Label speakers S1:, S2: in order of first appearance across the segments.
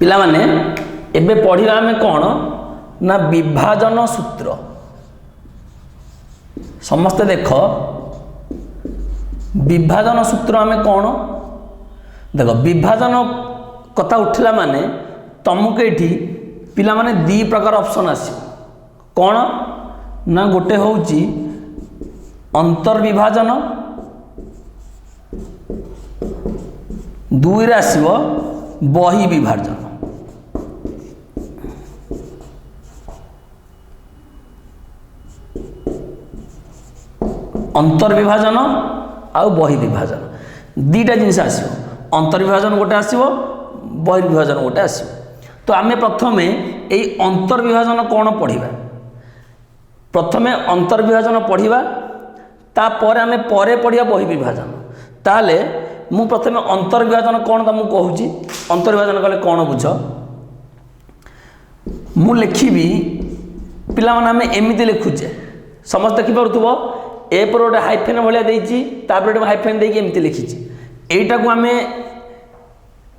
S1: पिला माने एबे पढ़िबा आमे कौन ना विभाजन सूत्र। समस्ते देख विभाजन सूत्र आमे कौन देख विभाजन कथा उठिला माने तुमको ये पिला माने दी प्रकार ऑप्शन आसियो कौन ना गोटे होउची अंतर्विभाजन दुई रे आसियो बही विभाजन। अंतर्विभाजन आउ बही विभाजन दीटा जिनस आसियो अंतर्विभाजन गोटे आसियो बही विभाजन गोटे आसियो। तो आमे प्रथमे एई अंतर्विभाजन कौन पढ़िबा प्रथमे अंतर्विभाजन पढ़िबा तापर आमे परे पढ़िया बही विभाजन। ताले मु प्रथमे अंतर्विभाजन कौन तुमको कहूची अंतर्विभाजन कले कौन बुझ मु लिखिबी पिला माने आमे एमिति लिखुचे समस्त देखि पारुथबो ए पर गोटे हाइफेन भाया देती गोटे हाइफेन देकी एमती लिखी यहीटा को आम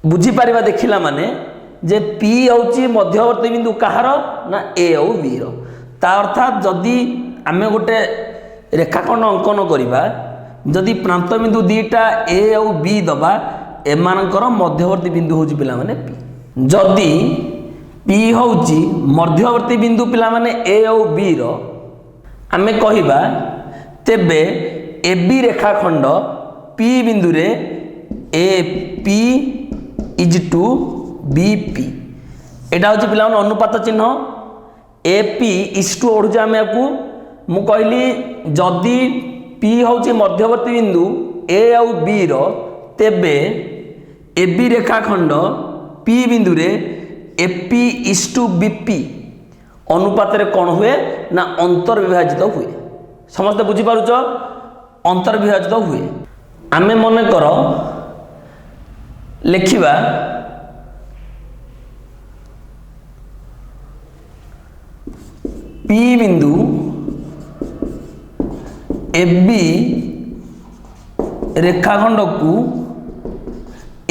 S1: बुझीपर देखला माने जे पी हूँ मध्यवर्ती बिंदु कहार ना ए आउ बी ता अर्थात जदि आम गोटे रेखाखंड अंकन करवा जदि प्रांत बिंदु दीटा ए आउ बी दबा एमानकर मध्यवर्ती बिंदु हूँ पिला माने पी जदि पी हूँ मध्यवर्ती बिंदु पिला माने ए आउ बी आमे कहिबा तेबे ए बी रेखाखंड पी बिंदु रे A P is to B P एटा हूँ पिला अनुपात चिन्ह ए पी इज टू ओढ़ुचे आम आपको मु कहली जदि पी हूँ मध्यवर्ती बिंदु ए आउ बी तेबे ए बी रेखाखंड पी बिंदु रे A P is to B P अनुपात रे कौन हुए ना अंतर्विभाजित हुए। समस्त बुझीपारुच अंतर्विभाजित हुए। आमे मन कर लिखिबा पी बिंदु ए बी रेखाखंड को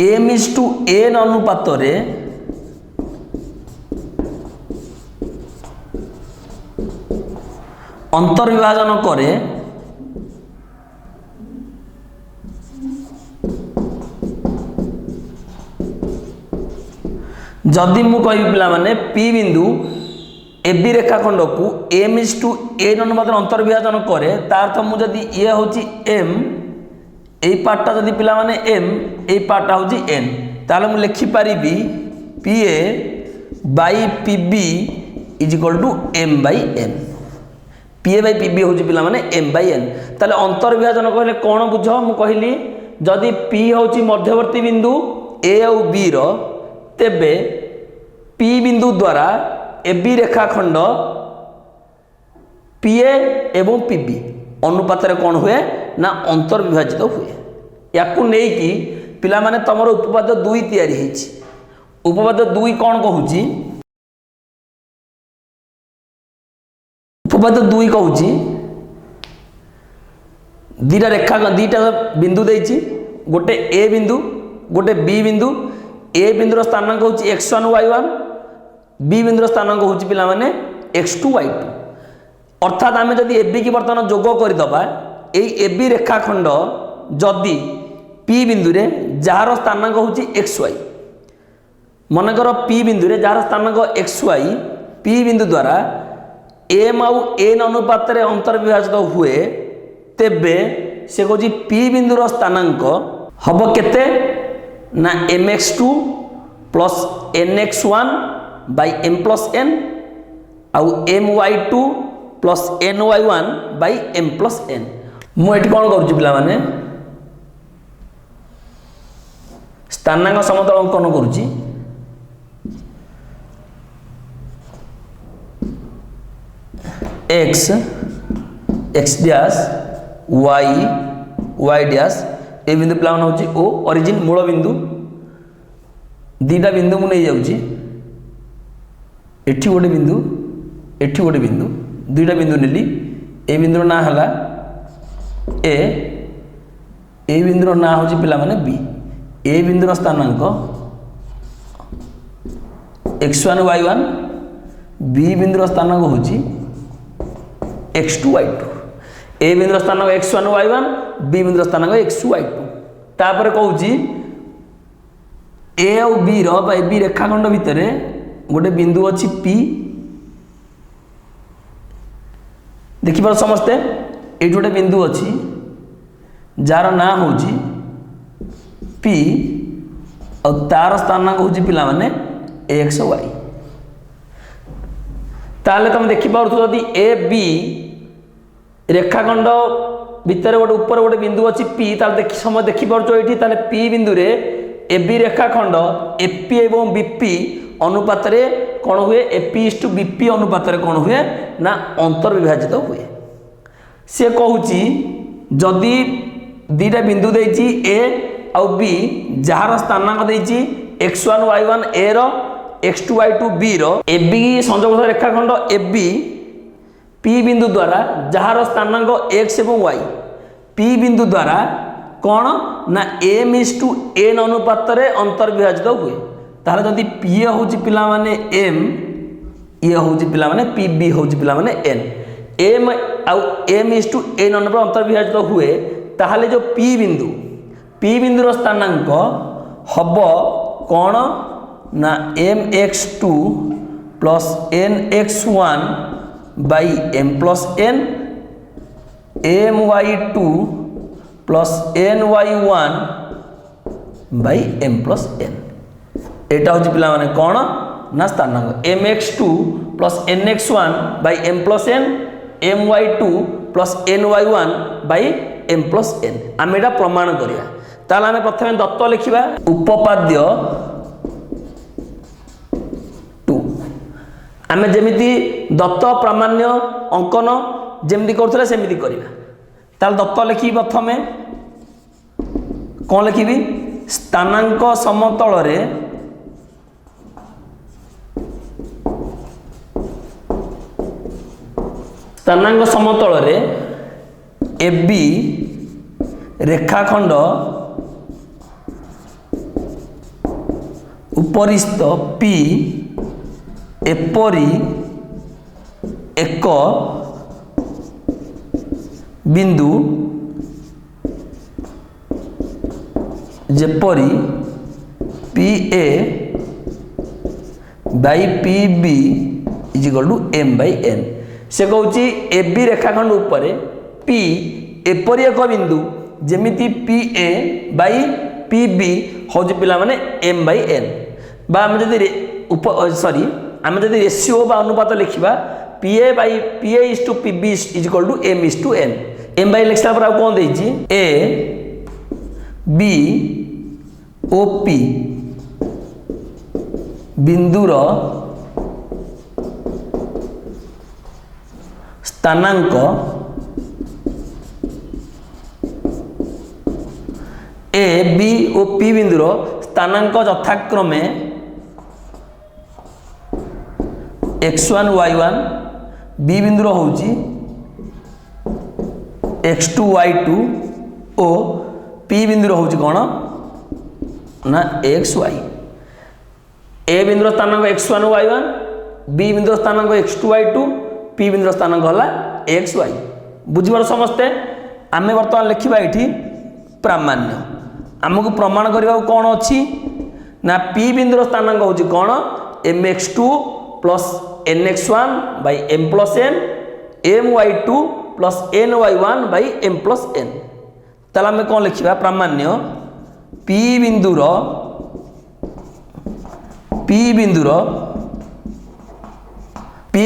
S1: एम इज टू एन अनुपात रे अंतर्विभाजन करे जदि मु कहि पिला माने पी बिंदु ए बी रेखाखंड को एम इज टू एन अनुपात अंतर्विभाजन करे तार अर्थ मु जदि ये होची एम ए पार्टा जदि पिला माने एम ए पार्टा होची एन ताले मु लिखि पारिबी P A by P B is equal to M by N P A by P B हूँ पिला माने एम बाई एन ताले अंतर्विभाजन कहले कौन बुझ मु कहली जदि पी हूँ मध्यवर्ती बिंदु ए आउ बी तेबे पी बिंदु द्वारा ए बी रेखाखंड पी ए एवं पी बी अनुपात रे कौन हुए ना अंतर्विभाजित हुए। याकू नहीं कि पिला माने तमरो उपपाद्य दुई तैयारी होईछि उपपाद्य दुई कौन कहूची उपपाद्य दुई कहूची दीटा रेखा दीटा बिंदु देइछि गोटे ए बिंदु गोटे बी बिंदु ए बिंदुर स्थानांक हूँ x1 y1 बी बिंदुर स्थानांक हूँ पिला माने x2 y2 अर्थात आम जदि ए बी की बर्तमान जोग करदबा ए बी रेखाखंड जदि पी बिंदु रे जार स्थानांक हूँ xy मनकर पी बिंदु रे जार स्थानांक xy पी बिंदु द्वारा एम आउ एन अनुपात रे अंतर्विभाजित हुए तेबे से कहूँ पी बिंदुर स्थानांक हम केते ना mx2 plus nx1 by m plus n आउ my2 plus ny1 by m plus n मुझे कौन करुच्ची पिला माने स्थानांक समतल अंकन करुच्ची x x dash y dash ए बिंदु प्लान हूँ ओ ओरिजिन मूल बिंदु दीटा बिंदु मुझे जाऊँगी एठी गोटे बिंदु एठी गोटे बिंदु दुईटा बिंदु नेली ए बिंदुर ना है ए बिंदुर ना हूँ पिला माने बी ए बिंदुर स्थानांक x1 y1 बी बिंदुर स्थानांक होची x2 y2 ए बिंदुर स्थानांक x1 y1 B बिंदुर स्थानांक x2 y2 तापर कहूची ए और बी रो बा बी रेखाखंड भितर गोटे बिंदु अच्छी P देखिए समस्ते ये गोटे बिंदु अच्छी जार ना हूँ P और तार स्थानांक हूँ पिला माने x y ताले तुम देखि पारथु यदि ए बी रेखाखंड भितर गोटे ऊपर गोटे बिंदु अच्छी P ताले देखि समय देखि पारछो एठी ताले P बिंदु रे ए बी रेखाखंड AP एवं BP अनुपात रे कौन हुए AP/BP अनुपात रे कौन हुए ना अंतर्विभाजित हुए से कहूची जदि दीटा बिंदु देइची A और B जार स्थानांक देइची x1 y1 A रो x2 y2 B रो AB संयोग रेखाखंड AB P बिंदु द्वारा जार स्थानांक x एवं y P बिंदु द्वारा कौन ना m/n अनुपात रे अंतर्विभाजित हुए तार जदि P होची पिला माने m ये होची पिला माने PB होची पिला माने n m आउ m/n अनुपात अंतर्विभाजित हुए ताहले जो P बिंदुर स्थानांक हब कौन ना mx2 plus nx1 by m plus n my2 plus ny1 by m plus n एटा हूँ पिला माने कौन ना स्थानांक mx2 plus nx1 by m plus n my2 plus ny1 by m plus n आम एटा प्रमाण करिया ताला आम प्रथम दत्त लिखिबा उपपाद्य 2 आम जेमिति दत्त प्रामाण्य अंकन जेमिति करथले सेमिति करिबा ताल दत्त लिखि प्रथमे कौन लिखिबी स्थानांक समतल रे स्थानांक समतल रे AB रेखाखंड उपरिस्थ P एपरी एक बिंदु जेपरी PA by PB is equal to m by n से कहूँ AB रेखाखंड उपर P एपरी एक बिंदु जेमिति PA बाई PB हूँ पिला माने m बाई n बा आम जदि आम जदि रेशियो बा अनुपात लिखा PA by PA/PB is equal to m/n m by लिखला पर कौन देइछि A B O P बिंदुर स्थानांक A B O P बिंदुर स्थानांक यथाक्रमे x1 y1 B बिंदुर होउची x2 y2 ओ P बिंदुर होउची कोन ना xy A बिंदुर स्थानांक x1 y1 B बिंदुर स्थानांक x2 y2 P बिंदुर स्थानांक हला xy बुझिबार समस्ते आमे वर्तमान लिखिबा एठी प्रामाण्य आमको प्रमाण करबा कोन अछि ना P बिंदुर स्थानांक होउची कोन mx2 plus nx1 by m plus n my2 plus ny1 by m plus n ताला में कौन लिखिबा प्रामाण्य P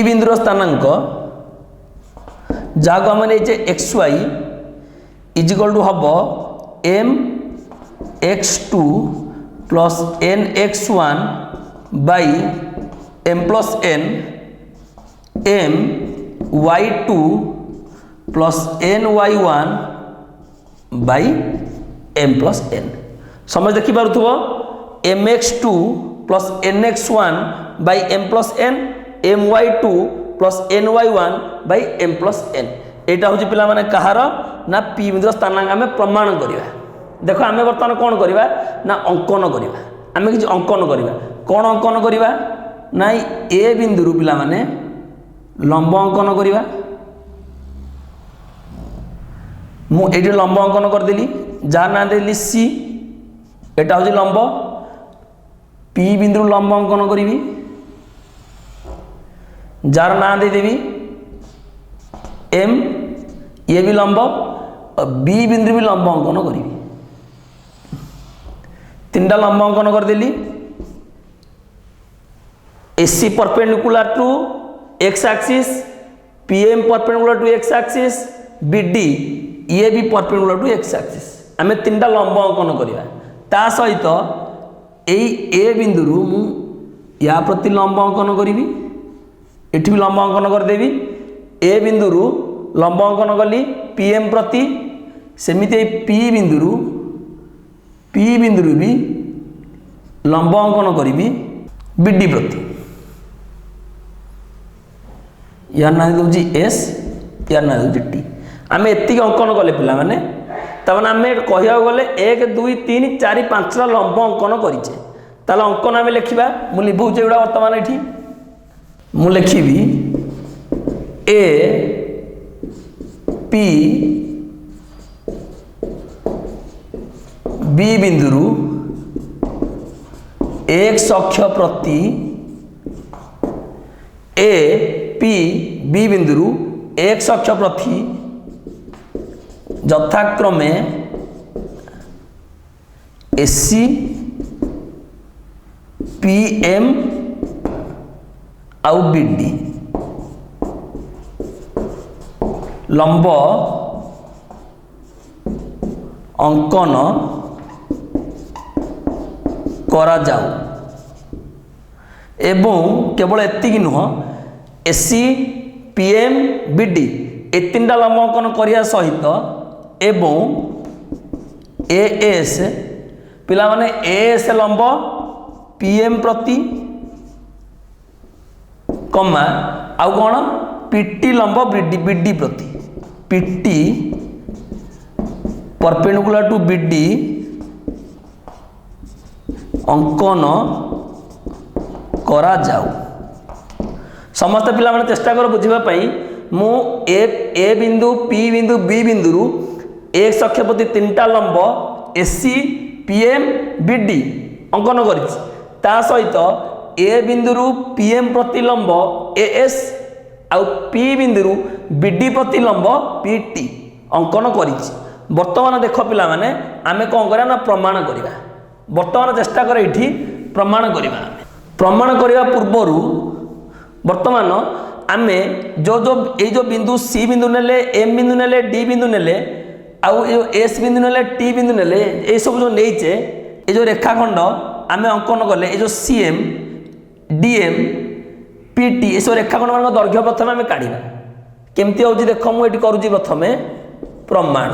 S1: बिंदुर स्थानांक जहाँ को आम xy इज इक्वल टू हम m x2 plus nx1 by m plus n m y2 plus ny1 by m plus n समझ देखि पारुथबो mx2 plus nx1 by m plus n my2 plus ny1 by m plus n एटा होची पिला माने कहार ना P बिंदुर स्थानांक आमे प्रमाण करिवा देखो आमे वर्तमान कोन करिवा ना अंकन करिवा आमे किछ अंकन करिवा कोन अंकन करिवा ना ए बिंदु पिला माने लंब अंकन करवा मुझे लंब अंकन करदेली जार ना देली सी एटा हूँ लंब पी बिंदु लंब अंकन करी जार ना देदेवी एम ये भी लंब और बी बिंदु भी लंब अंकन करी तीनटा लंब अंकन करदेली AC perpendicular to X axis PM perpendicular to X axis BD ये भी परपेंडिकुलर टू एक्स एक्सिस आम तीनटा लंब अंकन करवा ता सहित यही ए बिंदु मु या प्रति लंब अंकन करी एठी भी लंब अंकन करदेवी ए बिंदु लंब अंकन कली पीएम प्रति सेमिति पी बिंदु भी लंब अंकन करी बीडी प्रति यार ना दूसरी एस यार ना दूसरी टी आम एति अंकन कले पिला माने तब आम कह गले 1 2 3 4 5 लंब अंकन करें ताल अंकन आम लिखा मुझे लिखुचे गुड़ा बर्तमान ये मुझे लिखी ए पी बी बिंदु एक्स अक्ष प्रति ए पी बी बिंदु एक्स अक्ष प्रति यथाक्रमे एसी पी एम आउ बीडी लंब अंकन करा जाऊ एवं केवल एतिक नुह एसी पीएम बीडी ए तीनटा लंब अंकन करने सहित एवं एएस पिला माने एएस लंब पीएम प्रति कमा आउ कौन पीटी लंब बीडी प्रति पीटी परपेंडिकुलर टू बीडी अंकन करा जाऊ समस्त पिला माने चेष्टा कर बुझापी मु ए बिंदु पी बिंदु बी बिंदु एक्स अक्ष प्रति तीनटा लंब एसी पीएम बीडी अंकन कर सहित ए बिंदु पीएम प्रति लंब एएस आउ पी बिंदु बीडी प्रति लंब पीटी अंकन कर वर्तमान देख पिला माने आमे कौन करा ना प्रमाण करवा वर्तमान चेष्टा कर ये प्रमाण करवा प्रमाण करने पूर्वर वर्तमान आमे जो जो बिंदु सी बिंदु नेले एम बिंदु नेले डी बिंदु नेले आउ एस बिंदु नेले टी बिंदु नेले ये सब जो नहींचे ये जो रेखाखंड आमे अंकन कले ये जो सीएम डीएम पीटी ये सब रेखाखंड मान दैर्घ्य प्रथम आम काढ़ा केमती हो देख मुझे करुँच प्रथम प्रमाण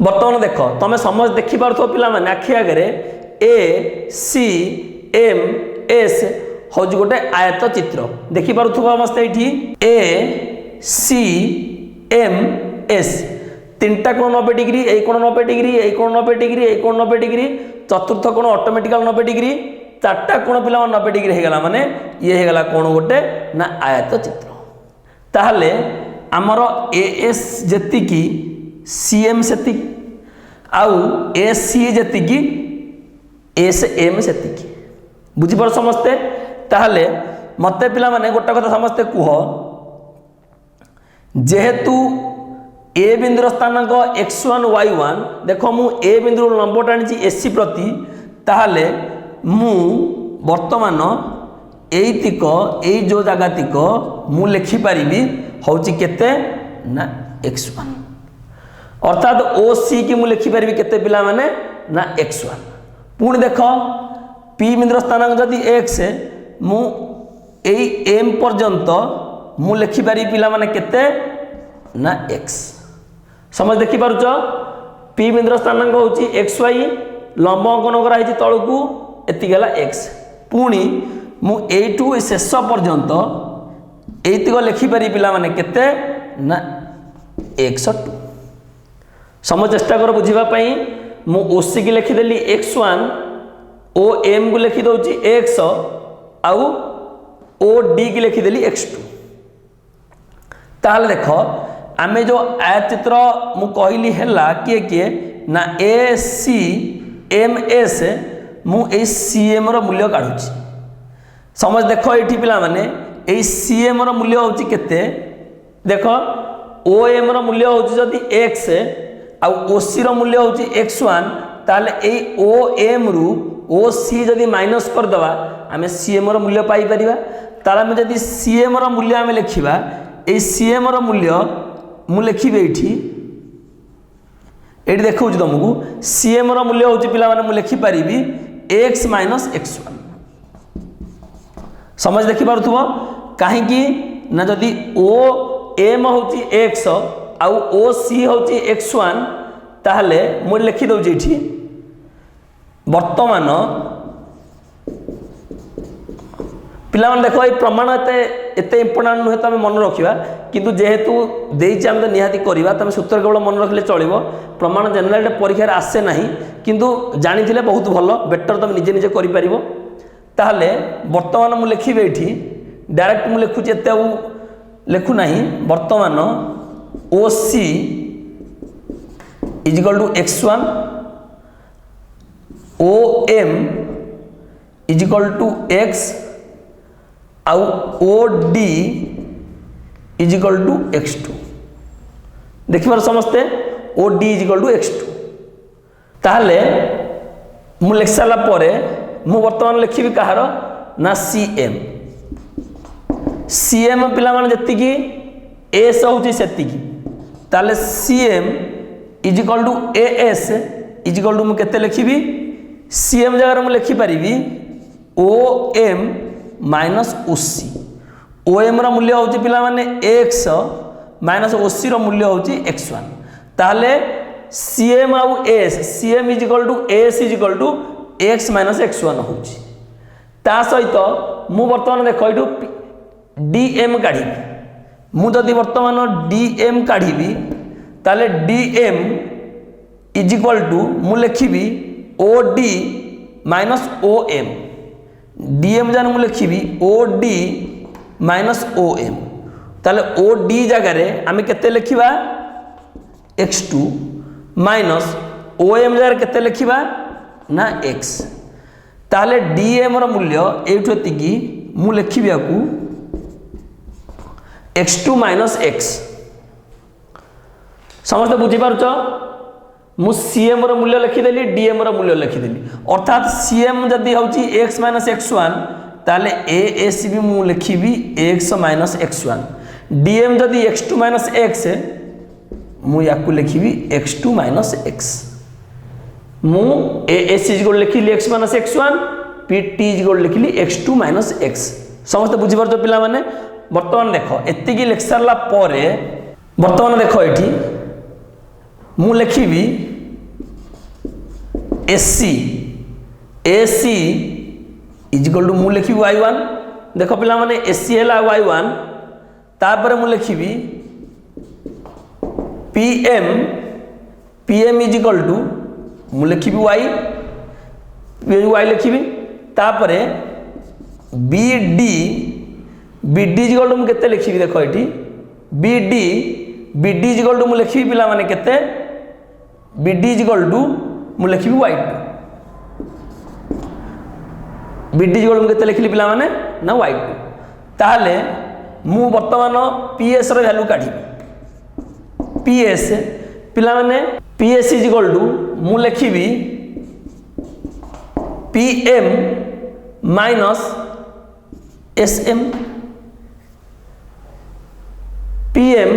S1: बर्तमान देख तुम समझ देखिपुथ पिला आखि आगे ए सी एम एस हूँ गोटे आयत चित्र देखिपुथ समस्ते ये ए सी एम एस तीनटा कोण 90 डिग्री यही कोण 90 डिग्री यही कोण 90 डिग्री यही कोण 90 डिग्री चतुर्थ कोण ऑटोमेटिकल 90 डिग्री चार्टा कोण पिला 90 डिग्री होगा माने ये होगा कोण गोटे ना आयत चित्र ताहले आमर एएस जेतिकी सीएम सेति आउ एसी जेतिकी एस एम सेतिकी बुझीपार समस्ते ताहले मते पिला माने गोटे कथा समस्ते कुह जेहेतु ए बिंदुर स्थानांक x1 y1 देख मु ए बिंदु लंब टाणी एसी प्रति ताहले मु वर्तमान एतिक ए जो जगतिक मु लिखि पारिबी होची केते ना x1 अर्थात ओ सी की मु लिखि पारिबी केते पिला माने ना x1 पुणी देख पी बिंदुर स्थानांक जदि x मु एई एम पर्यंत मु लिखि पारि पिला माने केते ना x समझ देखि पारुछ पी बिंदुर स्थानांक होची xy लंब अंकन करा तलू एतिगला x पुणी मु एटू शेष पर्यंत एतिक लिखिपारी पिला माने केते ना 102 समझ चेष्टा कर बुझापी मु ओसी की लिखिदेली x1 ओ एम को लिखि दउची x आउ ओ डी की लिखिदेली x2। ताहले देख आम जो आयचित्र मु कहली है किए किए ना ए सी एम एस मु ए सी एम रो मूल्य काढुची। समझ देख ये पिला माने ए सी एम रो मूल्य होची केते देख ओ एम रो मूल्य होची जदि x आउ ओ सी रो मूल्य होची x1 ताले ए ओ एम रु ओ सी जदि माइनस कर दवा आमे सी एम रो मूल्य पाई परिबा। ताले हम जदि सी एम रो मूल्य आमे लिखिबा ए सी एम रो मूल्य मु लिखिबे एठी देखौ तुमको सी एम रो मूल्य होची पिला माने मु लिखि परिबी x माइनस x1। समझ देखि पारुथबो काहे कि ना जदि ओ एम होची x आउ ओ सी होची x1 ताहले मु लिखि दउ जेठी वर्तमान पिला माने देखो ये प्रमाण एते इम्पोर्टेंट नुहे तो आम मन रखा किंतु जेहेतु देइछि आम तो निहाती करवा तुम सूत्र केवल मन रखिले चलिबो। प्रमाण जनरल परीक्षा आसे ना किंतु जानी बहुत भल बेटर तुम निजे निजे करि परिबो। ताहले वर्तमान मु लिखिबे एठी डायरेक्ट मु लिखुछि एते लिखु नाही वर्तमान O C is equal to x1 O M is equal to x आउ O D is equal to x2। देखिबार समस्ते O D is equal to x2। ताहले मु लिख सारा परे मु वर्तमान लिखिबी कहार ना CM। CM पिला माने जति की S होची सेति की ताले CM is equal to AS is equal to मु केते लिखिबी CM जगह मु लिखि परिबी OM माइनस OC। OM रो मूल्य होची पिला माने x माइनस OC रो मूल्य होची x1। ताले CM आउ S CM is equal to AS is equal to x minus x1 होची। ता सहित मु वर्तमान देखो इटू DM काढी मु जदि वर्तमान DM काढीबी ताले DM इज इक्वल टू मु लिखिबी OD माइनस OM। DM जान मु लिखिबी OD माइनस OM। ताले OD जगह रे आमे केते लिखिबा x2 माइनस OM जगह केते लिखिबा ना x। ताले DM रो मूल्य एठो एतिकी मु लिखिबा को x2 माइनस x। समस्त बुझी पारुछ मु CM रो मूल्य लिखिदेली DM रो मूल्य लिखिदेली अर्थात CM जदि होची x माइनस x1 ताले AS भी मु लिखिबी x माइनस x1। DM जदि x2 माइनस x मु याकु लिखिबी x2 माइनस x। मु AS इक्वल लिखिली x minus x1 PT equal लिखिली x2 माइनस x। समस्त बुझी पारुछ पिला माने। वर्तमान देखो एतिकी लिख सारला परे वर्तमान देखो एठी मु लिखिबी AC इज इक्वल टू मु लिखिबी y1। देखो पिला माने AC हैला y1 तापर मु लिखिबी PM इज इक्वल टू मु लिखिबी y लिखिबी तापर BD इज इक्वल टू मु केते लिखिबी देखो एठी BD इज इक्वल टू मु लिखिबी पिला माने केते BD इज इक्वल टू मु लिखिबी y2। BD is equal to केते लिखिली पिला माने ना y2। ताहले मु वर्तमान PS रो वैल्यू काढी PS पिला माने PS इज इक्वल टू मु लिखिबी PM minus SM PM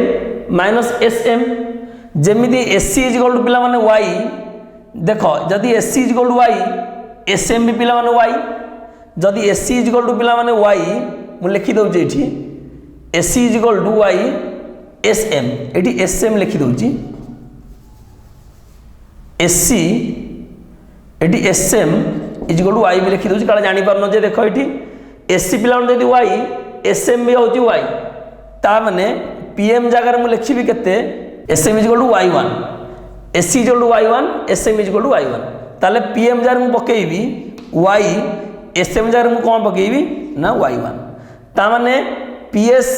S1: minus SM जेमिति SC इज इक्वल टू पिला माने y। देखो जदि SC is equal to y SM भी पिला माने y जदि SC इज इक्वल टू पिला माने y मु लिखि दउ जेठी SC is equal to y SM एठी SM लिखि दउची SC एठी SM is equal to y भी लिखि दउची काला जानि परनो जे देखो एठी SC पिला माने जदि y SM भी होची y ता माने PM जगह मु लिखिबी केते SM is equal to y1 SC is equal to y1 SM is equal to y1 ताले PM जगह मु पकेइबी y SM जगह मु कोन पकेइबी ना y1 ता माने PS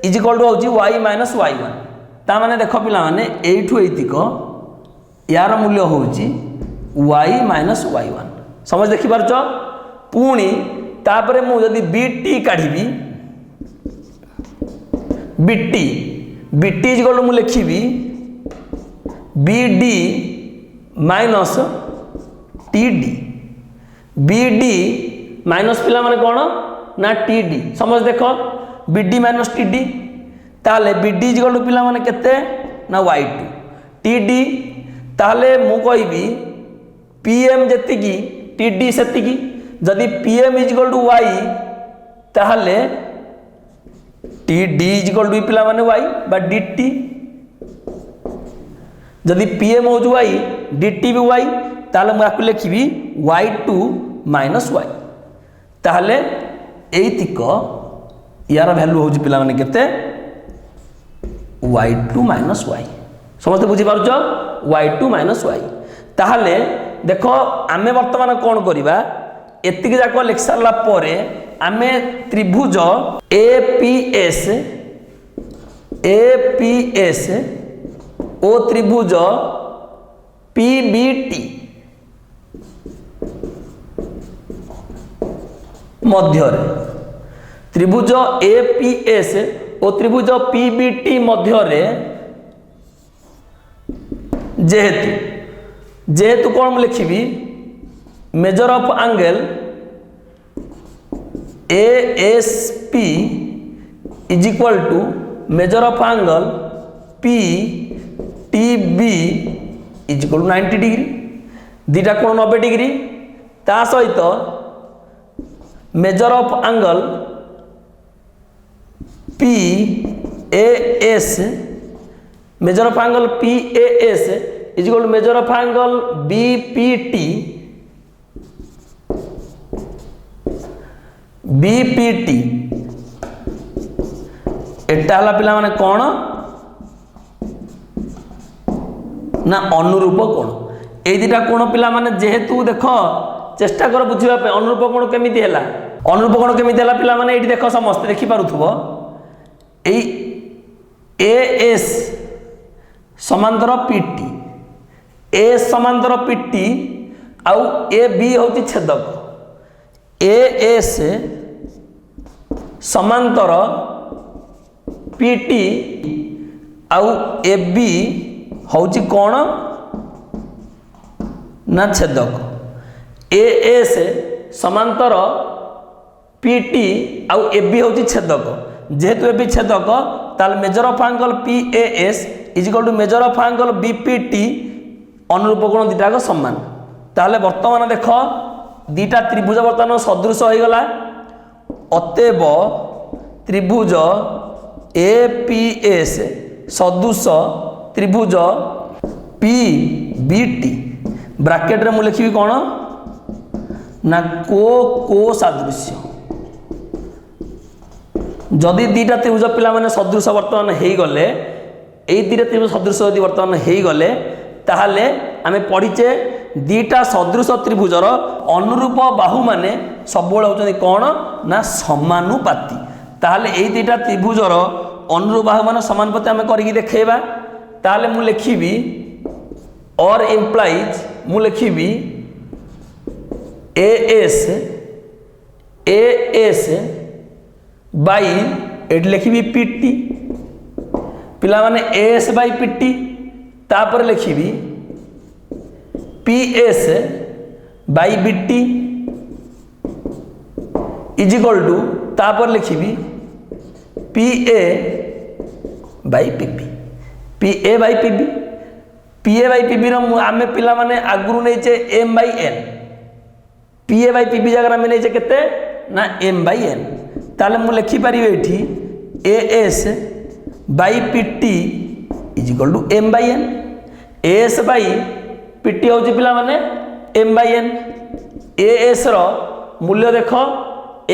S1: इज इक्वल टू होची y माइनस y1 ता माने देखो पिला माने एठू एतिक यार मूल्य होची y माइनस y1 समझ देखि पारछ पुणी तापरे मु जदी bt काढिबी bt इज इक्वल टू मु लिखिबी bd minus td bd minus पिला माने कोन ना td समझ देखो bd माइनस td ताले bd इज इक्वल टू पिला माने केते ना y2 td ताले मु कहबी pm जतिकी td सेतिकी जदि pm is equal to y ताले td इज इक्वल टू पिला माने y बा dt जदि pm हो y dt भी y ताले मु आकु लिखिबी y2 माइनस y ताले एतिक यार वैल्यू हो पिला माने केते y2 माइनस y समझते बुझी पारुछ y2 माइनस y ताले देखो आमे वर्तमान कोन करिबा एतिक जाको लिख सारला परे आमे त्रिभुज APS ओ त्रिभुज PBT मध्य त्रिभुज APS और त्रिभुज PBT मध्य जेहेतु कौन लिखी measure of angle ASP is equal to measure of angle PTB is equal to 90 degree दीटा कोण 90 डिग्री ता सहित measure of angle PAS measure of angle PAS is equal to measure of angle BPT एटा हला पिला माने कोण ना अनुरूप कोण ए दिटा कोण पिला माने जेहेतु देखो चेष्टा कर बुझिबा पे अनुरूप कोण केमिति हैला अनुरूप कोण केमिति हैला पिला माने एठी देखो समस्त देखि पारुथबो ए AS समांतर PT AS समांतर PT आउ AB होती छेदक AS समांतर PT आउ AB होची कोण ना छेदक AS समांतर PT आउ AB होची छेदक जेहेतु AB छेदक ताल measure of angle PAS is equal to measure of angle BPT अनुरूप कोण दिटाक समान ताले वर्तमान देख दीटा त्रिभुज वर्तमान सदृश हो गला अतएव त्रिभुज APS सदृश त्रिभुज PBT ब्रैकेट रे मु लिखिबी कोन ना को सादृश्य जदि दीटा त्रिभुज पिला माने सदृश वर्तमान हो गले एई दीटा त्रिभुज सदृश यदि वर्तमान हो गले ताहले आमे पढ़ीचे दीटा सदृश त्रिभुजर अनुरूप बाहु माने सबुल होचनी कोन ना समानुपाती ताहले एई दीटा त्रिभुजर अनुरूप बाहु माने समानुपाती आमे करिकि देखैबा ताहले मु लिखिबी और इम्प्लाइज मु लिखिबी AS बाई एट लिखिबी PT पिला माने AS बाई PT तापर लिखिबी PS by BT is equal to तापर लिखिबी PA by PB PA by PB PA by PB रो आमे पिला माने आगुरु नैचे M by N PA by PB जगह आमे नैचे केते ना M बाई N ताले मु लिखि परिबे एठी AS by PT is equal to M by N AS by PT होची पिला माने M बाई N AS रो मूल्य देखो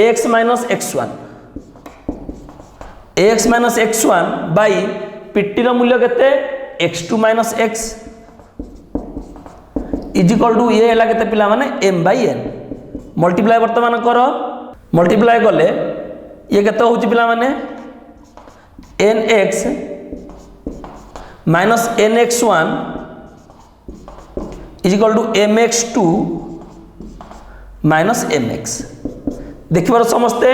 S1: x minus x1 x minus x1 by PT रो मूल्य केते x2 minus x is equal to ये हला केते पिला माने M बाई N मल्टीप्लाई वर्तमान करो मल्टीप्लाए कले ये केते होउची पिला माने nx minus nx1 is equal to mx2 minus mx। देखिबार समस्ते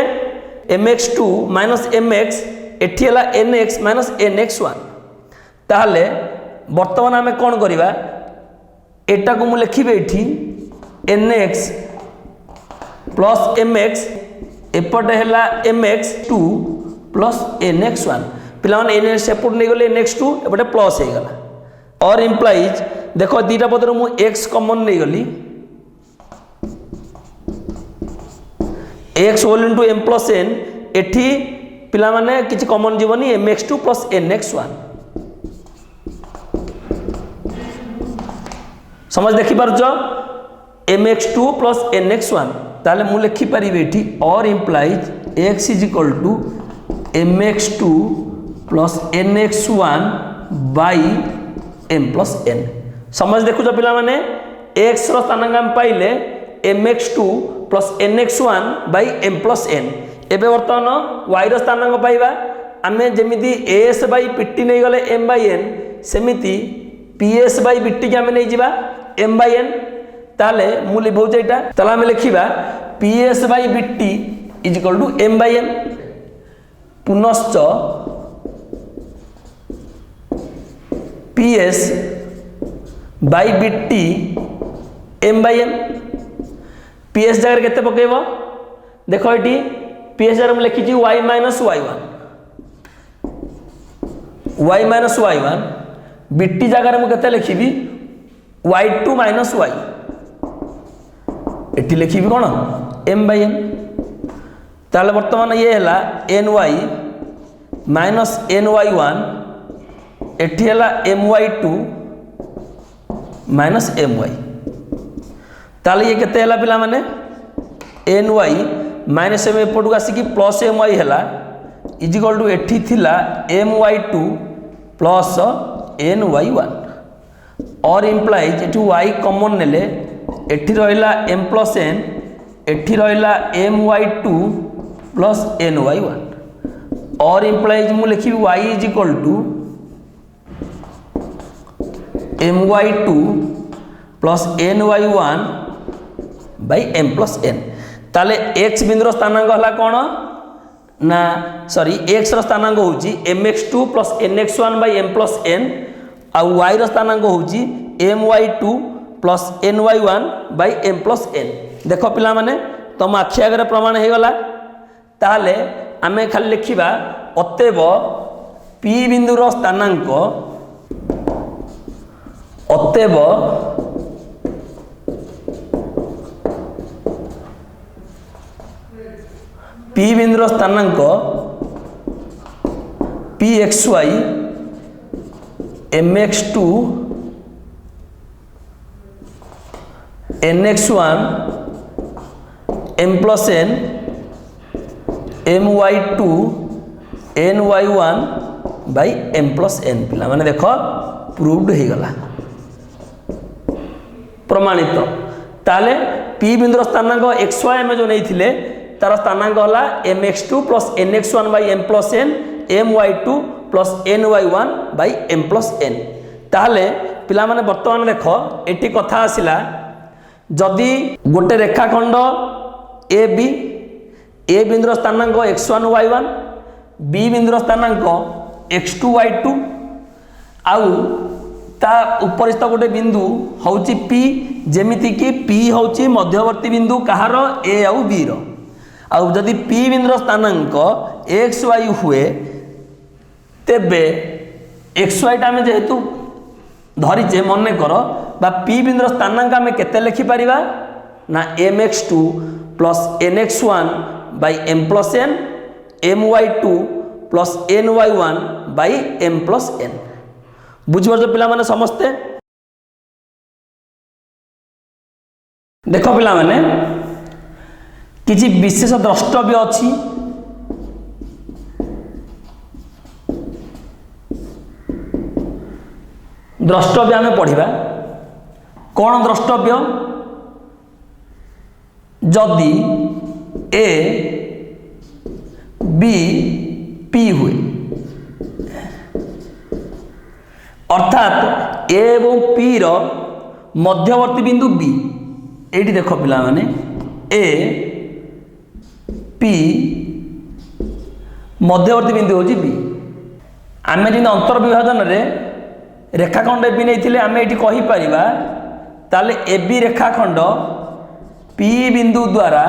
S1: mx2 माइनस mx एठी हला nx माइनस nx1। ताहले वर्तमान आमे कोन करिबा एटा को मु लिखिबे एठी nx प्लस mx एपटे हला mx2 प्लस nx1 पिला माने nx सेपट नै गले nx2 एपटे प्लस हे गला और इंप्लाइज देखो दीटा पदर मु x कॉमन नै गली x whole into m plus n एठी पिला माने किछि कॉमन जीवनी mx2 प्लस nx1 समझ देखि पारछ mx2 प्लस nx1 ताले मु लिखि परिबे एठी और implies x is equal to mx2 plus nx1 by m plus n। समझ देखुछ पिला माने x रो स्थानांक हम पाइले mx2 plus nx1 by m plus n। एबे वर्तमान y रो स्थानांक पाइबा आमे जेमिति as बाय pt नै गले m बाय n सेमिति ps बाय bt के आमे नै जिबा m बाय n। ताले मु लिखौछ एटा ताले आमे लिखिबा ps by bt is equal to m by m पुनश्च ps by bt m by m। ps जगह केते पकेबो देखो एटी ps जगह हम लिखि छी y minus y1 y minus y1 bt जगह हम केते लिखिबी y2 minus y eighty लिखिबी cone m by n। ताले वर्तमान ये हला ny माइनस ny1 एटी हला my2 माइनस my। ताले ये केते हला पिला माने ny माइनस m एपटू आसी प्लस my हला इज इक्वल टू एठी थिला my2 प्लस ny1 और इंप्लाइज एठी y कॉमन नेले एठी रहिला m प्लस n एठी रहिला my2 प्लस ny1 और इंप्लाइज मु लिखि y is equal to my2 plus ny1 by m plus n। ताले x बिंदुर स्थानांक हला कोन ना सॉरी x रो स्थानांक होउची mx2 plus nx1 by m plus n आ y रो स्थानांक होउची my2 plus ny1 by m plus n। देखो पिला माने तुम आखि आगे प्रमाण हे गला ताले आमे खाली लिखिबा अतएव p बिंदुर स्थानांक अतएव p बिंदुर स्थानांक pxy mx2 nx1 m plus n my2 ny1 by m plus n पिला माने देखो प्रूव्ड हे गला प्रमाणित। ताले p बिंदुर स्थानांक xy में जो नै थिले तार स्थानांक हला mx2 plus nx1 by m plus n my2 plus ny1 by m plus n। ताले पिला माने वर्तमान देखो एटी कथा आसिला जदि गोटे रेखाखंड AB ए बिंदुर स्थानांक x1 y1 b बिंदुर स्थानांक x2 y2 आउ ता उपरिस्थ गोटे बिंदु होउची p जेमिति कि p होउची मध्यवर्ती बिंदु कहार a आउ b रो आउ जदि p बिंदुर स्थानांक xy हुए तेबे xy टा में जेहेतु धरिचे मन कर बा p बिंदुर स्थानांक आमे केते लिखि परिबा ना mx2 plus nx1 by m plus n my2 plus ny1 by m plus n। बुझिबार पिला माने समस्ते देखो पिला माने किछि विशेष द्रष्टव्य अछि द्रष्टव्य आमे पढ़िबा कौन द्रष्टव्य जदि a रो मध्यवर्ती बिंदु बी एठी देखो पिला माने ए पी मध्यवर्ती बिंदु होची बी आमे जिन अंतर विभाजन रे रेखाखंड ए बी नहीं आमे एठी कहि परिबा ताले ए बी रेखाखंड पी बिंदु द्वारा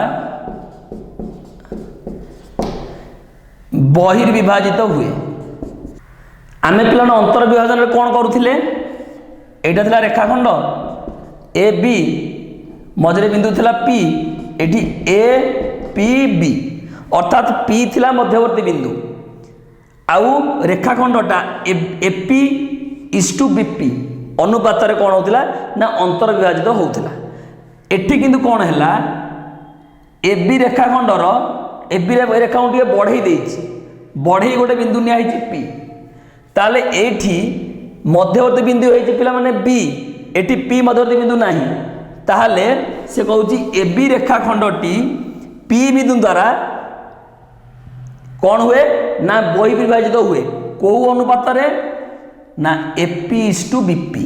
S1: बहिर्विभाजित हुए आमे पिला अंतर विभाजन रे कोन करूथिले एटा थिला रेखाखंड ए बी मझरे बिंदु थिला पी एठी ए पी बी अर्थात पी थिला मध्यवर्ती बिंदु आउ रेखाखंडटा A P is to B P अनुपात रे कोन होतिला ना अंतर विभाजित होतिला एठी किंतु कोन हैला ए बी रेखाखंडर ए बी रेखाखंड टिके बढ़ई देछि बढ़ई गोटे बिंदु निया हिछि पी ताले एठी मध्यवर्ती बिंदु होइछि पिला माने बी एठी पी मध्यवर्ती बिंदु नाही ताहले से कहउछि ए बी रेखाखंडटी पी बिंदु द्वारा कौन हुए ना बहिर्विभाजित हुए को अनुपात रे ना AP is to BP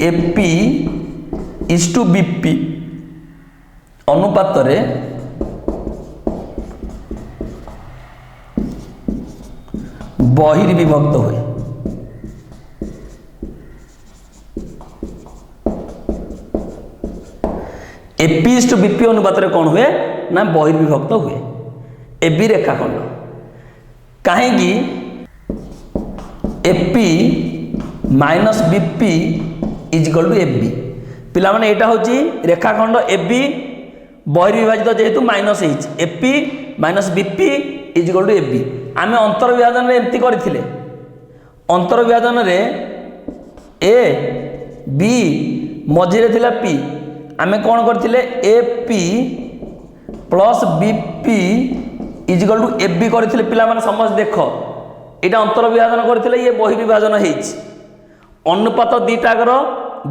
S1: AP is to BP अनुपात रे बहिर्विभक्त हुए एपी इज टू बीपी अनुपात रे कौन हुए ना बहिर्विभक्त हुए ए बी रेखाखंड कहीं AP minus BP is equal to AB पिला माने एटा होची रेखाखंड एबी बहिर्विभाजित जेहेतु minus AP minus BP is equal to AB आमे अंतर विभाजन रे एमती करथिले अंतर विभाजन रे ए बी मझिरे थिला पी आमे कोन करथिले AP plus BP is equal to AB करथिले पिला माने समझ देखो एटा अंतर विभाजन करथिले ये बहिर्विभाजन हेछि अनुपात दीटाकर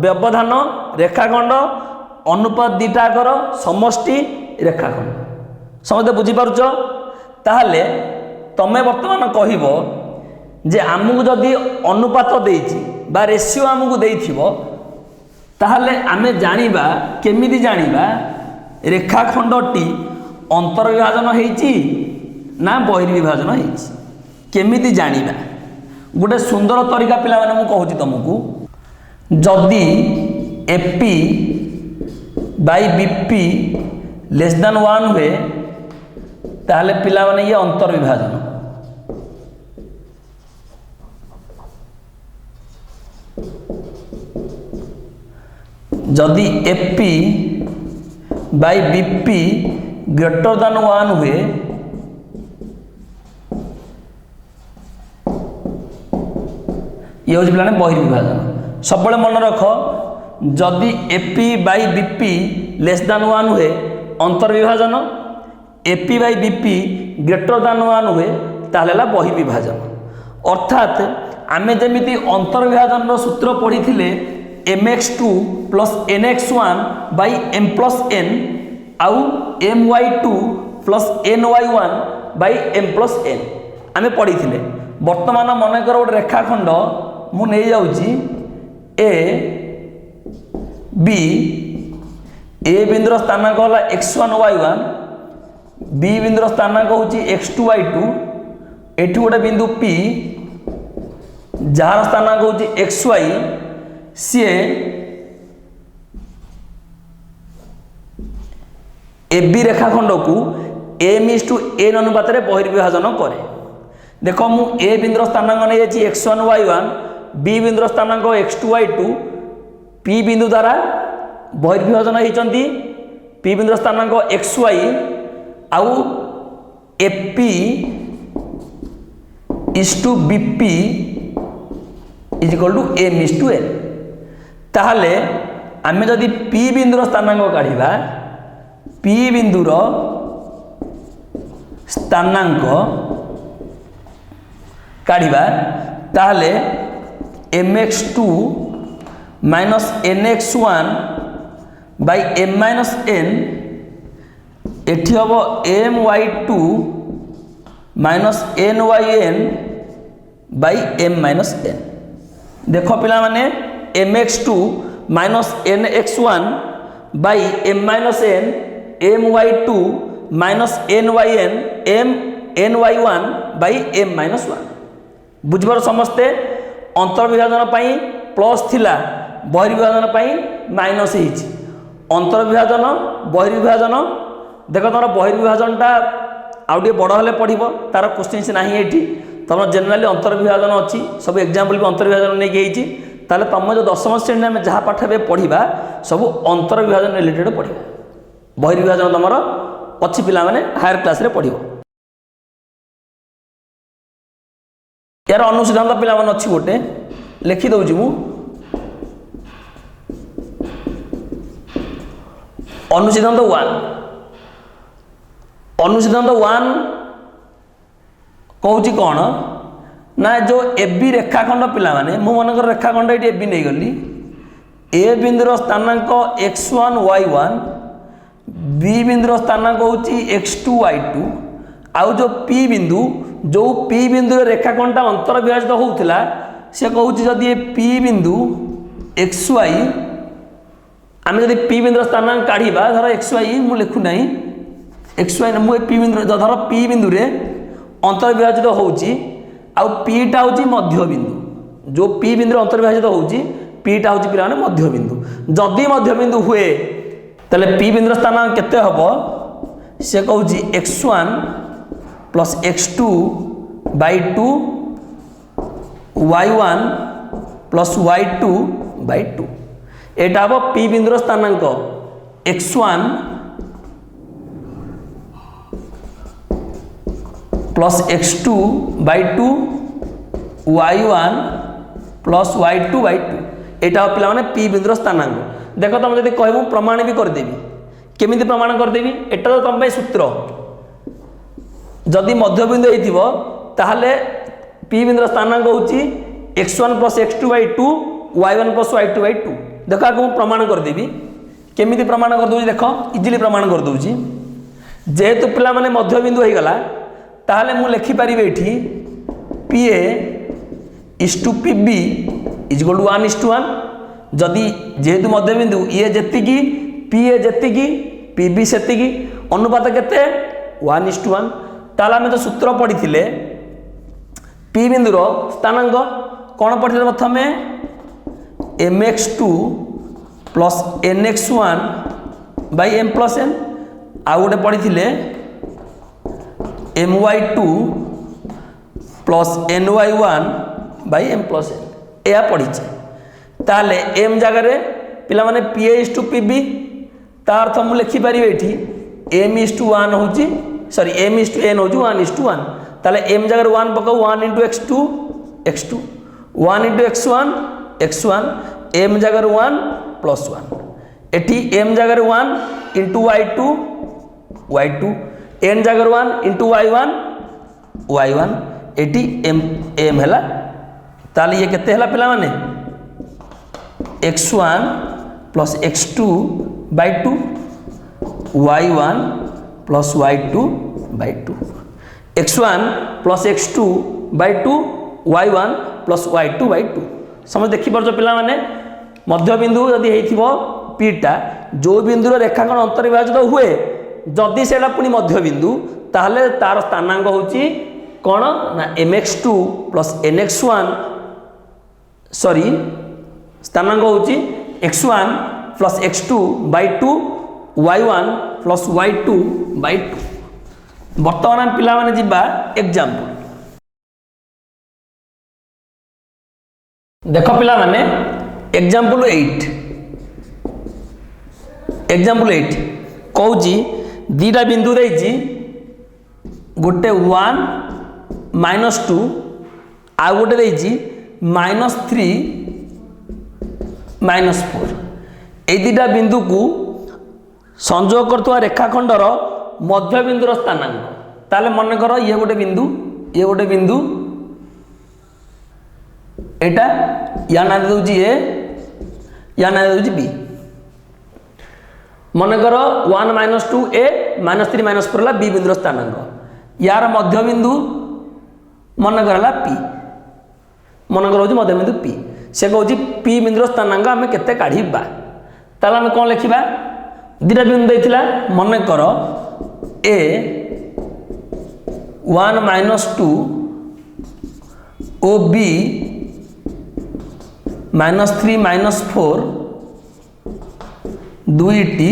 S1: व्यवधान रेखाखंड अनुपात दीटाकर समष्टि रेखाखंड समझे बुझी पारुछ ताहले तमे वर्तमान कहिबो जे आमुक जदि अनुपात देछि बा रेशियो आमुक देइथिबो ताहले आमे जानिबा केमिति जानिबा रेखाखंडटी अंतर विभाजन हेछि ना बहिर्विभाजन हेछि केमिति जानिबा गोटे सुंदर तरीका पिला माने मु कहूची तुमको जदि AP by BP less than 1 हुए ताहले पिला माने ये अंतर विभाजन जदि AP by BP greater than 1 हुए ये हूँ पे बहिर्विभाजन सब मन रख जदि AP by BP less than 1 हुए अंतर विभाजन AP by BP greater than 1 हुए ताहले बहिर्विभाजन अर्थात आमे जेमिति अंतर विभाजन सूत्र पढ़ी mx2 plus nx1 by m plus n आउ my2 plus ny1 by m plus n आमे पढ़ी वर्तमान मन कर गोटे रेखाखंड मु नहीं जाऊँगी ए बी ए बिंदुर स्थानांक है x1 y1 बी बिंदुर स्थानांक हूँ x2 y2 एठी गोटे बिंदु P जार स्थानांक हूँ xy सी ए बी रेखाखंड को m/n अनुपात रे बहिर्विभाजन करे देख मु ए बिंदुर स्थानांक नहीं x1 y1 B बिंदुर स्थानांक x2 y2 P बिंदु द्वारा बहिर्विभाजन होती पी बिंदुर स्थानांक xy आउ AP is to BP is equal to m/n ताहले आमे जदि पी बिंदुर स्थानांक काढ़िबा पी बिंदुर स्थानांक काढ़िबा ताहले mx2 minus nx1 by m minus n एठी हम my2 minus nyn by m minus n देख पिला माने mx2 minus nx1 by m minus n my2 minus nyn ny1 by m minus 1 बुझबार समस्ते अंतर्विभाजन पाई प्लस थिला बहिर्विभाजन pi minus होइछि अंतर्विभाजन बहिर्विभाजन देख तुम बहिर्विभाजनटा आउ टे बड़ हेल्ले पढ़ो तार क्वेश्चन ना ये तुम जेनेराली अंतर्विभाजन अच्छी सब एग्जाम्पल भी अंतर्विभाजन नहीं ताले तुम जो दशम श्रेणी में जहाँ पाठ पढ़ा सब अंतर्विभाजन रिलेटेड पढ़ा बहिर्विभाजन तुम अच्छी पिला माने हायर क्लास रे पढ़ो यार अनुसिद्धांत पिला माने अच्छी गोटे लिखि दउछि मु अनुसिद्धांत 1 कहूँ कौन ना जो एबी रेखाखंड पिला माने मु मनकर रेखाखंड ये एबी नहीं गली ए बिंदुर स्थानांक x1 y1 बी बिंदुर स्थानांक होची x2 y2 आउ जो पी बिंदु रेखाखंडा अंतर विभाजित होउथिला से कहूँ जदि पी बिंदु xy आम जब पी बिंदुर स्थानांक काढ़ा धर xy मु लिखु ना xy मु पी बिंदु धर पी बिंदु रे अंतर विभाजित होउची आउ पीटा हूँ मध्य बिंदु जो पी बिंदु अंतर विभाजित होउची पीटा हूँ पिला मध्य बिंदु जदि मध्य बिंदु हुए ताले पी बिंदु स्थानांक केते हबो से कहूँ x1 plus x2 by 2 y1 plus y2 by 2 एटा हबो पी बिंदुर स्थानांक x1 plus x2 by 2 y1 plus y2 by 2 एटा पिला माने पी बिंदुर स्थानांक देख तुम जब कह प्रमाण भी करदेवी केमी प्रमाण करदेवी एटा तो तुम सूत्र जदि मध्य बिंदु होइथिबो ताहले पी बिंदुर स्थानांक होची x1 plus x2 by 2 y1 plus y2 by 2 देखा को प्रमाण करदेवी केमी प्रमाण करदे देख इजिली प्रमाण करदे जेहेतु पिला माने मध्य बिंदु हो गला ताहले मु लिखि पारिबे एठी PA is to PB is equal to 1:1 जदि जेहेतु मध्य बिंदु ये जेतिकी PA जेतिकी PB सेतिकी अनुपात केते 1:1 ताला में तो सूत्र पढ़ी पी बिंदुर स्थानांक कौन पढ़ी प्रथम mx2 plus nx1 by m plus n आउ गोटे पढ़ी my2 plus ny1 by m plus n यह पढ़ी ताले m जगार पिला माने PA इज टू PB तार अर्थ मुझे लिखिपारि ये m इज टू 1 हूँ sorry m is to n हूँ 1:1 ताले m जगार 1 पकाऊ 1 into x2 x2 1 into x1 m जगार 1 प्लस 1 एटी m जगार 1 इंटू y2 n जगार 1 इंटू y1 एटी m है ताले ये केते है पिला माने x1 plus x2 by 2 y1 plus y2 by 2 x1 plus x2 by 2 y1 plus y2 by 2 समझ देखी पार्छ पिला माने मध्य बिंदु जदि हेइथिबो पीटा जो बिंदु रेखाखंड अंतर विभाजित हुए जदि सेटा पुनी मध्य बिंदु ताहले तार स्थानांक होची कोन ना mx2 प्लस nx1 सॉरी स्थानांक होची x1 plus x2 by 2 y1 plus y2 by 2 बर्तमान पिला माने जिबा एग्जांपल देख पिला माने एग्जांपल 8 कहूँ दीटा बिंदु देइछि गोटे 1 -2 आ गोटे देइछि -3 -4 ए दीटा बिंदु को संयोग करथुवा रेखाखंडर मध्य बिंदुर स्थानांक ताले मन कर ये गोटे बिंदु एटा या ना दउछि ए या ना दउछि बी मन कर 1 -2 ए -3 -4 ला बी बिंदुर स्थानांक यार मध्य बिंदु मन कर पी मन कर मध्य बिंदु पी से कौच पी बिंदुर स्थानांक आम के काढ़ा ताल आम कौन लिखा दुटा बिंदु देता मन कर ए 1 - 2 ओ बी -3 - 4 दुईटी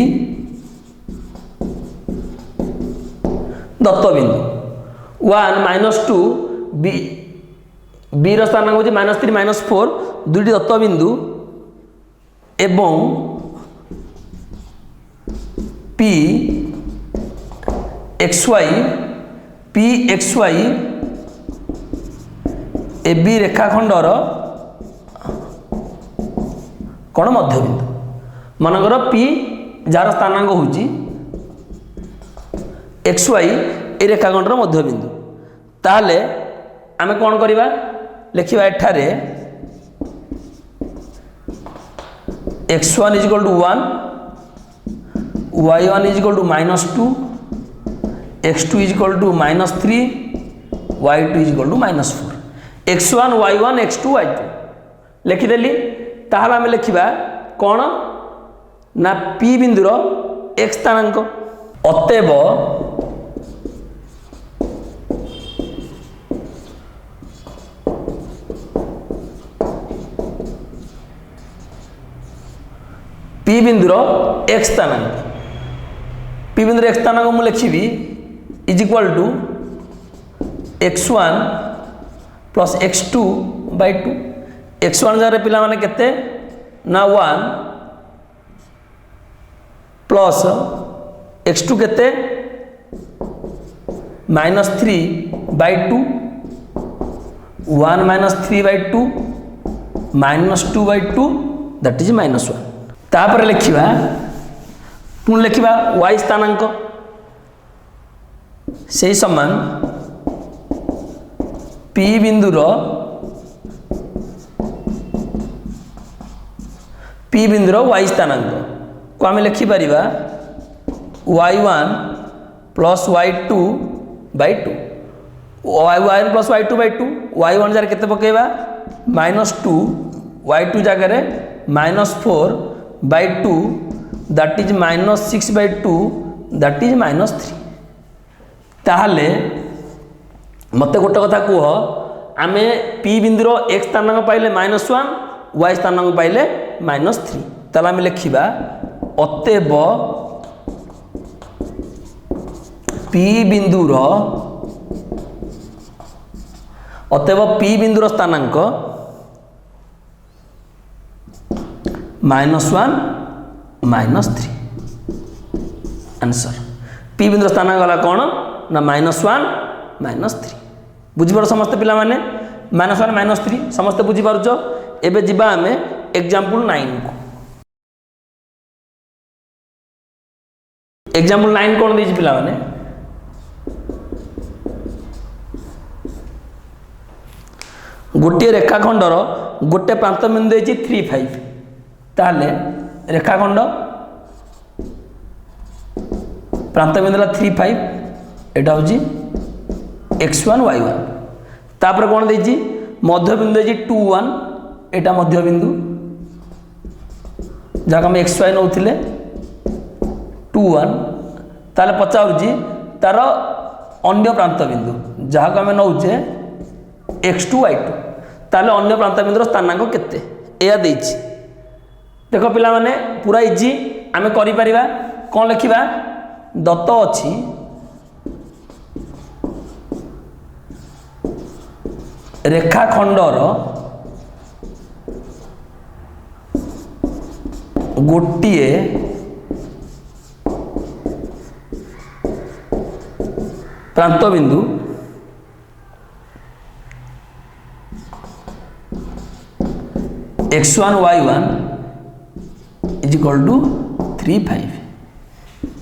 S1: दत्त बिंदु 1 - 2 बी स्थानांक हूँ -3 - 4 दुईटी दत्त बिंदु एवं P X Y A B रेखाखंडर कौन मध्यबिंदु मनकर पी जार स्थानांक हूँ एक्स वाई ए रेखाखंडर मध्यबिंदु ताहले आमे कौन करवा लिखा एठारे x1 = 1 y1 = -2 x2 = -3 y2 = -4 x1 y1 x2 y2 लिखिदेली ताहले आमे लिखा कौन ना p बिंदुर x स्थानांक अतएव पी बिंदुर x स्थानांक पी बिंदुर x स्थानांक मुझे लिखी = x1 + x2 / 2 x1 जगह पिला माने केते ना 1 प्लस x2 केते -3/2 1 - 3/2 -2/2 दैट इज -1 तापर लिखा पुणी लिखा y स्थानांक से समान p बिंदुर y स्थानांक को आम लिखिपर y1 + y2/2 y1 + y2/2 y1 जगह केते पकेबा -2 y2 जगह -4/2 दैट इज -6/2 दैट इज -3 ताहले मत गोटे कथा कह आम पी बिंदुर x स्थानांक पाइले -1 y स्थानांक पाइले -3 ताहले आम लिखा अतएव पी बिंदुर स्थानांक -1 -3 आंसर पी बिंदुर स्थानांक गला कौन ना -1 -3 बुझीपार समस्त पिला माने -1 -3 समस्त बुझीपारुच एबे जिबा आमे एग्जांपल 9 को एग्जांपल 9 कौन देछि पिला माने गोटे रेखाखंडर गोटे प्रांत बिंदु देछि 3 5 ताहले रेखाखंड प्रांत बिंदु 3 5 एटा होची x1 y1 तापर कौन देछि मध्य बिंदु देछि 2 1 एटा मध्य बिंदु जहाँ हम xy नौथिले 2 1 ताले पचारुची तार अन्य प्रांत बिंदु जहाँ को आम नौचे x2 y2 ताले अन्य प्रांत बिंदुर स्थानांक केते एया देछि देख पिला माने पूरा इजी आम करिपरिबा कौन लिखिबा दत्त अछि रेखाखंडर गोटिए प्रांत बिंदु x1 y1 = 3 5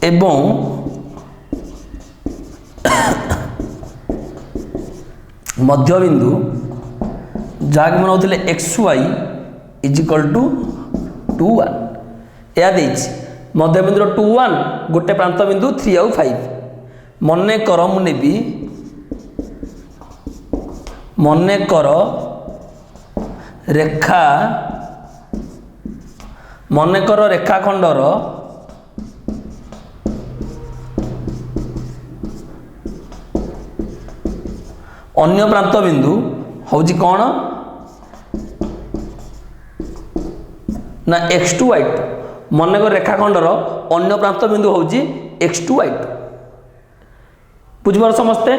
S1: एवं मध्य बिंदु जहाँ मन होते xy = 2 1 या मध्य बिंदु 2 1 गोटे प्रांत बिंदु 3 और 5 मन कर रेखा मनेकर रेखाखंडर अन्य प्रांत बिंदु हूँ कौन ना x2 y2 मनेकर रेखाखंडर अन्य प्रांत बिंदु हूँ x2 y2 बुझिपार समस्ते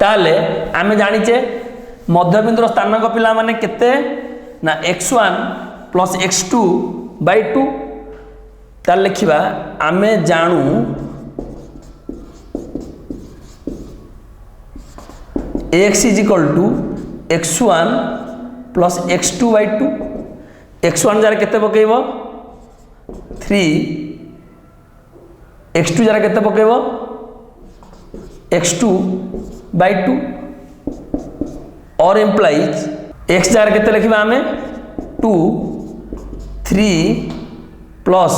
S1: ताले आमे जानिचे मध्यबिंदुर स्थानांक पिला माने केते ना x1 प्लस x2 बाय 2 ताले लिखिबा आमे जानू x is equal to x1 plus x2 by 2 x1 जार केते पकेइबो 3 x2 जार केते पकेइबो x2 by 2 और implies x जार केते लिखिबा हमें 2 3 प्लस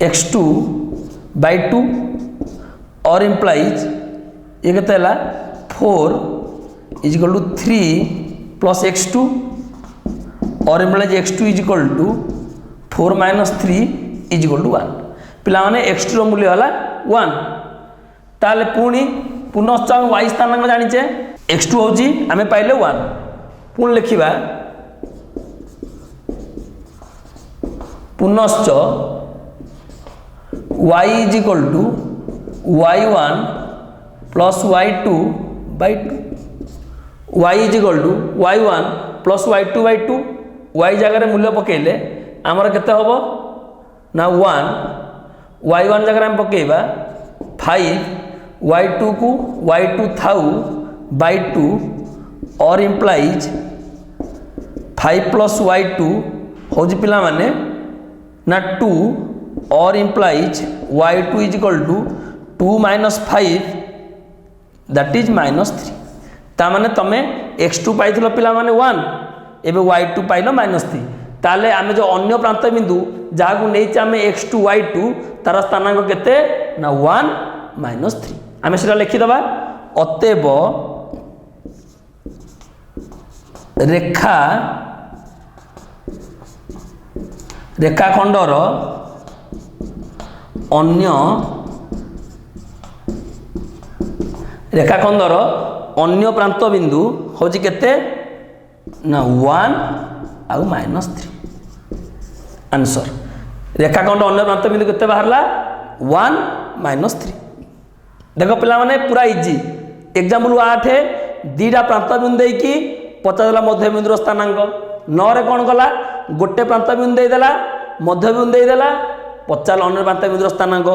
S1: x2 by 2 और implies ये केते हला 4 is equal to 3 plus x2 और implies x2 is equal to 4 minus 3 is equal to 1 पिला माने x2 रो मूल्य हला 1 ताले पुणी पुनश्च y स्थानांक जानिचे x2 होची आमे पाइले 1 पुन लिखिबा पुनश्च y is equal to y1 plus y2 by 2 y is equal to y1 plus y2 by 2 y जगह मूल्य पकेले आमर केते होबो ना 1 y1 जगह हम पकेबा 5 y2 को y2 थाउ बाय 2 और implies 5 प्लस y2 हो पिला माने ना 2 और implies y2 is equal to 2 minus 5 that is minus 3 ता माने तमे x2 पाइथिलो पिला माने 1 एबे y2 पाइलो माइनस 3 ताले आमे जो अन्य प्रांत बिंदु जहा को नै आमे x2 y2 तार स्थानांक केते ना 1 माइनस 3 आमे सेटा लिखि दबा अतएव रेखा रेखाखंडर अन्य रेखाखंडर अन्य प्रांत बिंदु होची केते ना 1 आउ माइनस 3 आंसर रेखाखंड अन्य प्रांत बिंदु केते बाहरला 1 माइनस 3 देखो पिला माने पूरा इजी एग्जांपल 8 दीटा प्रांत बिंदु देकी पचासला मध्य बिंदुर स्थानांक 9 रे कोन कला गोटे प्रांत बिंदु दे देला मध्य बिंदु दे देला पचास अन्य प्रांत बिंदुर स्थानांक